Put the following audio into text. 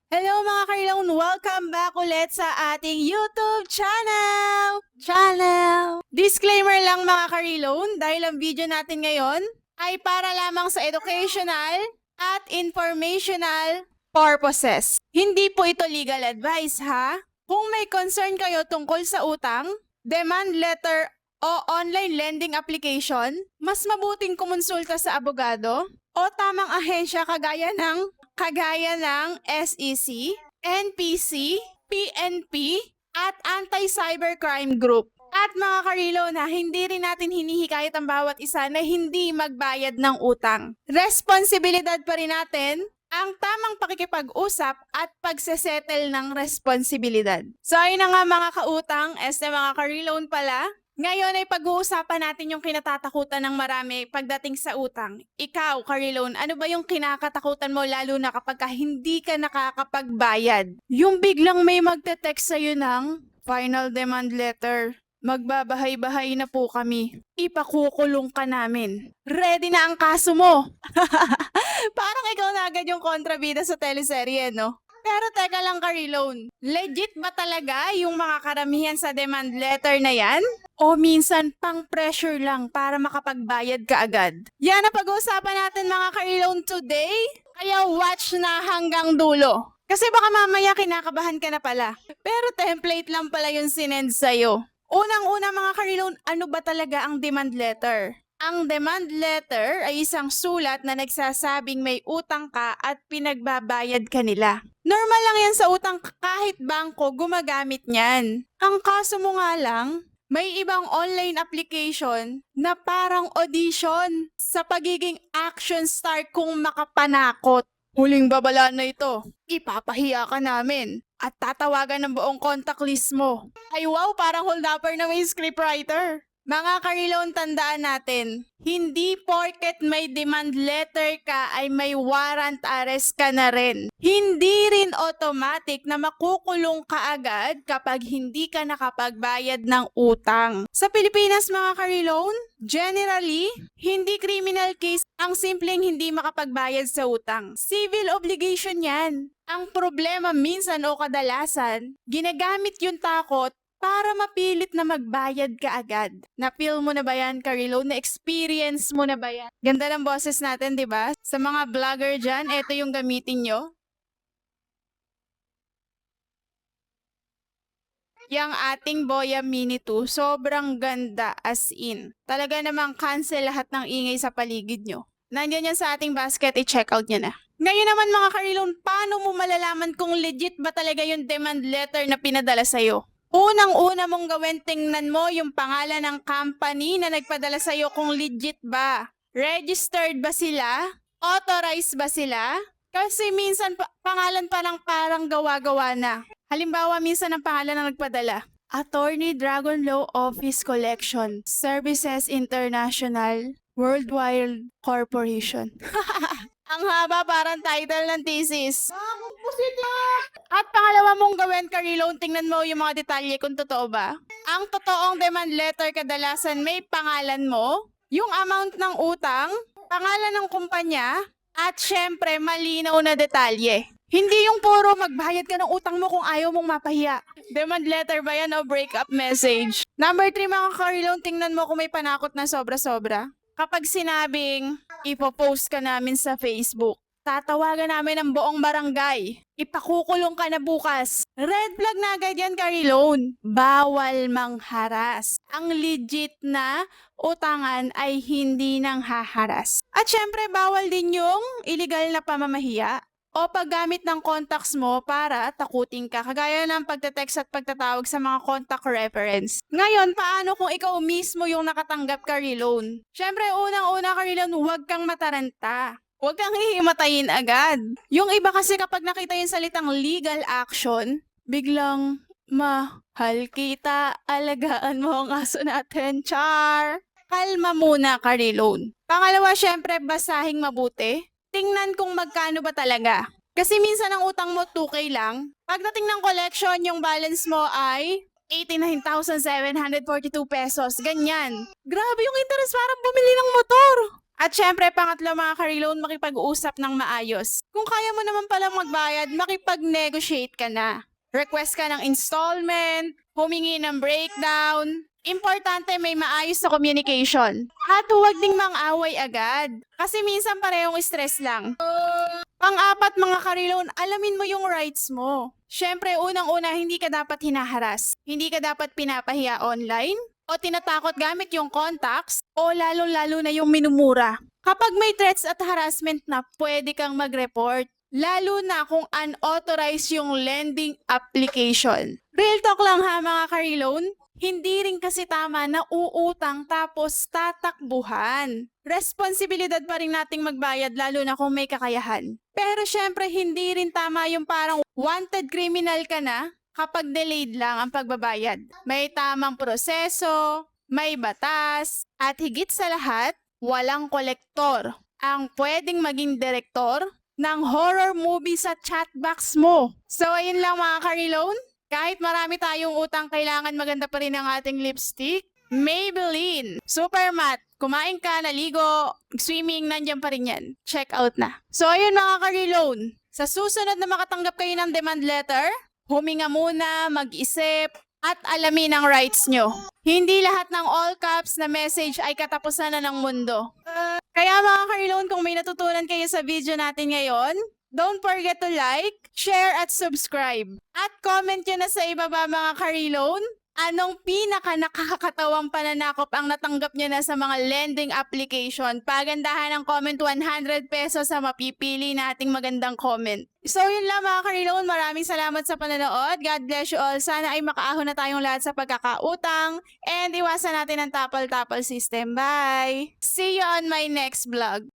Hello mga Karilon! Welcome back ulit sa ating YouTube channel! Disclaimer lang mga Karilon, dahil ang video natin ngayon ay para lamang sa educational at informational purposes. Hindi po ito legal advice ha? Kung may concern kayo tungkol sa utang, demand letter o online lending application, mas mabuting kumonsulta sa abogado o tamang ahensya kagaya ng SEC, NPC, PNP, at Anti-Cybercrime Group. At mga karilo na hindi rin natin hinihikayat ang bawat isa na hindi magbayad ng utang. Responsibilidad pa rin natin ang tamang pakikipag-usap at pagsesettle ng responsibilidad. So ayun na nga mga kautang, mga ka-reloan pala. Ngayon ay pag-uusapan natin yung kinatatakutan ng marami pagdating sa utang. Ikaw, ka-reloan, ano ba yung kinakatakutan mo lalo na kapag hindi ka nakakapagbayad? Yung biglang may magte-text sa'yo ng final demand letter. Magbabahay-bahay na po kami. Ipakukulong ka namin. Ready na ang kaso mo. Parang ikaw na agad yung kontrabida sa teleserye, no? Pero teka lang ka-reloan, legit ba talaga yung mga karamihan sa demand letter na yan? O minsan pang pressure lang para makapagbayad ka agad? Yan ang pag-uusapan natin mga ka-reloan today, kaya watch na hanggang dulo. Kasi baka mamaya kinakabahan ka na pala. Pero template lang pala yung sinend sa'yo. Unang-una mga ka-reloan, ano ba talaga ang demand letter? Ang demand letter ay isang sulat na nagsasabing may utang ka at pinagbabayad ka nila. Normal lang yan sa utang, kahit bangko gumagamit niyan. Ang kaso mo nga lang, may ibang online application na parang audition sa pagiging action star kung makapanakot. Huling babala na ito, ipapahiya ka namin at tatawagan ng buong contact list mo. Ay wow, parang hold-upper na may scriptwriter. Mga ka-reloan, tandaan natin, hindi porket may demand letter ka ay may warrant arrest ka na rin. Hindi rin automatic na makukulong ka agad kapag hindi ka nakapagbayad ng utang. Sa Pilipinas mga ka-reloan, generally, hindi criminal case ang simpleng hindi makapagbayad sa utang. Civil obligation yan. Ang problema minsan o kadalasan, ginagamit yung takot para mapilit na magbayad ka agad. Na-feel mo na ba yan, ka-reload? Na-experience mo na ba yan? Ganda ng boses natin, di ba? Sa mga vlogger dyan, eto yung gamitin nyo. Yang ating Boya Mini 2, sobrang ganda as in. Talaga namang cancel lahat ng ingay sa paligid nyo. Nandiyan yan sa ating basket, i-check out nyo na. Ngayon naman mga ka-reload, paano mo malalaman kung legit ba talaga yung demand letter na pinadala sa'yo? Unang-una mong gawin, tingnan mo yung pangalan ng company na nagpadala sa'yo kung legit ba. Registered ba sila? Authorized ba sila? Kasi minsan pangalan pa lang parang gawa-gawa na. Halimbawa, minsan ang pangalan ng nagpadala, Attorney Dragon Law Office Collection Services International Worldwide Corporation. Ang haba, parang title ng thesis. At pangalawa mong gawin, ka-reload, tingnan mo yung mga detalye kung totoo ba. Ang totoong demand letter kadalasan may pangalan mo, yung amount ng utang, pangalan ng kumpanya, at syempre malinaw na detalye. Hindi yung puro magbayad ka ng utang mo kung ayaw mong mapahiya. Demand letter ba yan o breakup message? Number 3 mga ka-reload, tingnan mo kung may panakot na sobra-sobra. Kapag sinabing ipopost ka namin sa Facebook, tatawagan namin ang buong barangay, ipakukulong ka na bukas. Red flag na agad yan, ka-reloan. Bawal mangharas. Ang legit na utangan ay hindi nang haharas. At syempre, bawal din yung illegal na pamamahiya o paggamit ng contacts mo para takutin ka, kagaya ng pagte-text at pagtatawag sa mga contact reference. Ngayon, paano kung ikaw mismo yung nakatanggap ka-reloan? Syempre, unang-una ka-reloan, huwag kang mataranta. Huwag kang hihimatayin agad. Yung iba kasi kapag nakita yung salitang legal action, biglang, mahal kita, alagaan mo ang aso natin, char. Kalma muna, ka-reloan. Pangalawa, syempre, basahing mabuti. Tingnan kung magkano ba talaga. Kasi minsan ang utang mo 2K lang. Pagdating ng collection, yung balance mo ay 89,742 pesos. Ganyan. Grabe yung interest, parang bumili ng motor. At syempre, pangatlo mga ka-reloan, makipag-usap ng maayos. Kung kaya mo naman palang magbayad, makipag-negotiate ka na. Request ka ng installment, humingi ng breakdown. Importante may maayos na communication. At huwag ding mang-away agad. Kasi minsan parehong stress lang. Pang-apat mga ka-reloan, alamin mo yung rights mo. Syempre, unang-una, hindi ka dapat hinaharas. Hindi ka dapat pinapahiya online o tinatakot gamit yung contacts o lalo-lalo na yung minumura. Kapag may threats at harassment na, pwede kang mag-report. Lalo na kung unauthorized yung lending application. Real talk lang ha mga ka-reloan, hindi rin kasi tama na uutang tapos tatakbuhan. Responsibilidad pa rin nating magbayad lalo na kung may kakayahan. Pero syempre hindi rin tama yung parang wanted criminal ka na kapag delayed lang ang pagbabayad. May tamang proseso, may batas, at higit sa lahat, walang kolektor ang pwedeng maging direktor ng horror movie sa chatbox mo. So ayun lang mga ka-reloan. Kahit marami tayong utang, kailangan maganda pa rin ang ating lipstick. Maybelline, Supermatte, kumain ka, naligo, swimming, nandiyan pa rin yan. Check out na. So ayun mga ka-reloan. Sa susunod na makatanggap kayo ng demand letter, huminga muna, mag-isip, at alamin ang rights nyo. Hindi lahat ng all caps na message ay katapusan na ng mundo. Kaya mga ka-reloan, kung may natutunan kayo sa video natin ngayon, don't forget to like, share at subscribe. At comment nyo na sa ibaba mga ka-reloan, anong pinaka nakakatawang pananakop ang natanggap nyo na sa mga lending application? Pagandahan ng comment, 100 pesos sa mapipili nating magandang comment. So yun lang mga ka-reloan, maraming salamat sa panonood. God bless you all. Sana ay makaahon na tayong lahat sa pagkakautang and iwasan natin ang tapal-tapal system. Bye! See you on my next vlog.